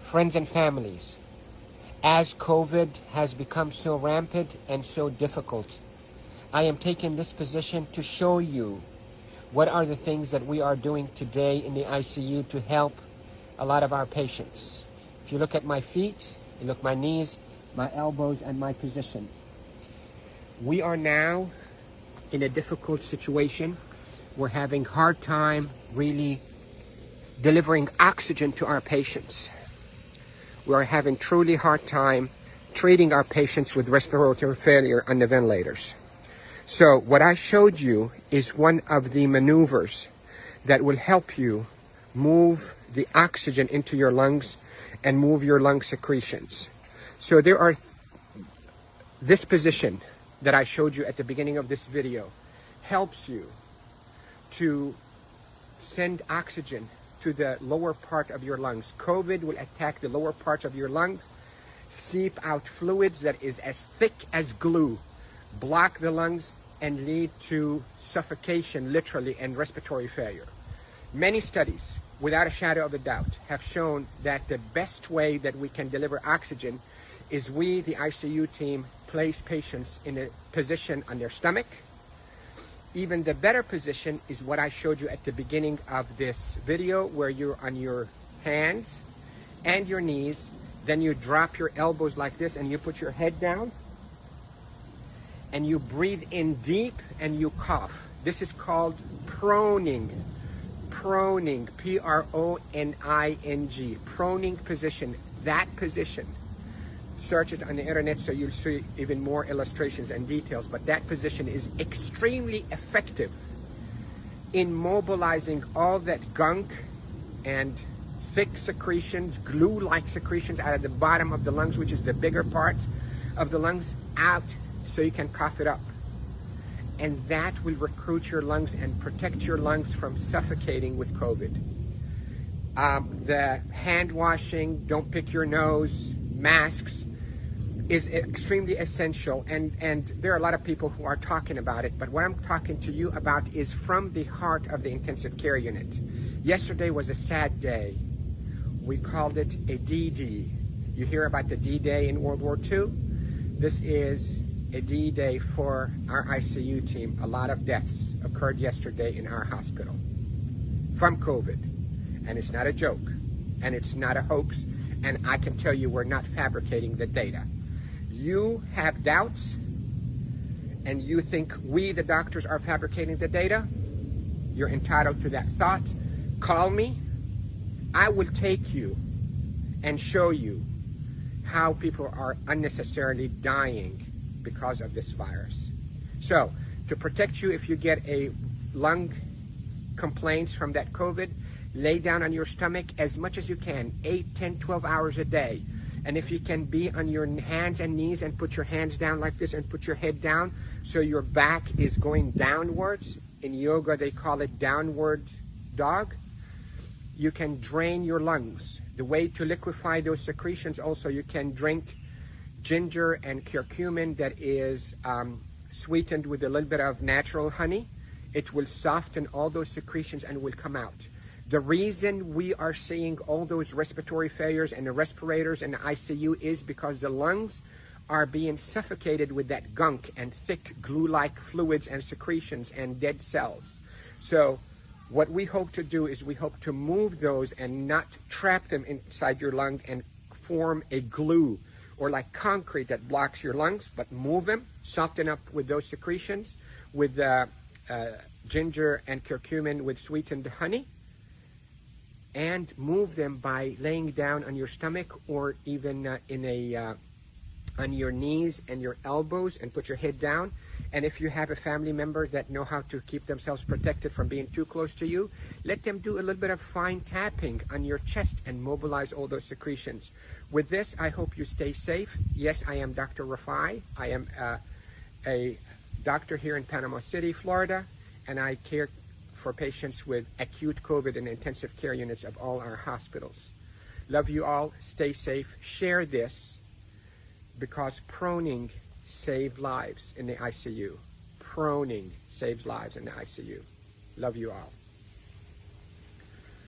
Friends and families, as COVID has become so rampant and so difficult, I am taking this position to show you what are the things that we are doing today in the ICU to help a lot of our patients. If you look at my feet, you look at my knees, my elbows, and my position. We are now in a difficult situation. We're having hard time really delivering oxygen to our patients. We are having truly hard time treating our patients with respiratory failure on the ventilators. So what I showed you is one of the maneuvers that will help you move the oxygen into your lungs and move your lung secretions. So there are this position that I showed you at the beginning of this video helps you to send oxygen to the lower part of your lungs. COVID will attack the lower parts of your lungs, seep out fluids that is as thick as glue, block the lungs, and lead to suffocation, literally, and respiratory failure. Many studies, without a shadow of a doubt, have shown that the best way that we can deliver oxygen is we, the ICU team, place patients in a position on their stomach. Even the better position is what I showed you at the beginning of this video, where you're on your hands and your knees, then you drop your elbows like this and you put your head down and you breathe in deep and you cough. This is called proning. Proning, P-R-O-N-I-N-G, proning position. That position, search it on the internet so you'll see even more illustrations and details, but that position is extremely effective in mobilizing all that gunk and thick secretions, glue-like secretions out of the bottom of the lungs, which is the bigger part of the lungs, out so you can cough it up. And that will recruit your lungs and protect your lungs from suffocating with COVID. The hand washing, don't pick your nose, masks, is extremely essential, and there are a lot of people who are talking about it, but what I'm talking to you about is from the heart of the intensive care unit. Yesterday was a sad day. We called it a D-Day. You hear about the D-Day in World War II? This is a D-Day for our ICU team. A lot of deaths occurred yesterday in our hospital from COVID, and it's not a joke, and it's not a hoax, and I can tell you we're not fabricating the data. You have doubts and you think we, the doctors, are fabricating the data, you're entitled to that thought. Call me. I will take you and show you how people are unnecessarily dying because of this virus. So, to protect you if you get a lung complaints from that COVID, lay down on your stomach as much as you can, 8, 10, 12 hours a day. And if you can be on your hands and knees and put your hands down like this and put your head down so your back is going downwards. In yoga, they call it downward dog. You can drain your lungs. The way to liquefy those secretions also, you can drink ginger and curcumin that is sweetened with a little bit of natural honey. It will soften all those secretions and will come out. The reason we are seeing all those respiratory failures and the respirators and the ICU is because the lungs are being suffocated with that gunk and thick glue-like fluids and secretions and dead cells. So what we hope to do is we hope to move those and not trap them inside your lung and form a glue or like concrete that blocks your lungs, but move them, soften up with those secretions with ginger and curcumin with sweetened honey, and move them by laying down on your stomach or even on your knees and your elbows and put your head down. And if you have a family member that know how to keep themselves protected from being too close to you, let them do a little bit of fine tapping on your chest and mobilize all those secretions. With this, I hope you stay safe. Yes, I am Dr. Rafai. I am a doctor here in Panama City, Florida, and I care for patients with acute COVID in intensive care units of all our hospitals. Love you all. Stay safe. Share this because proning saves lives in the ICU. proning saves lives in the ICU. Love you all.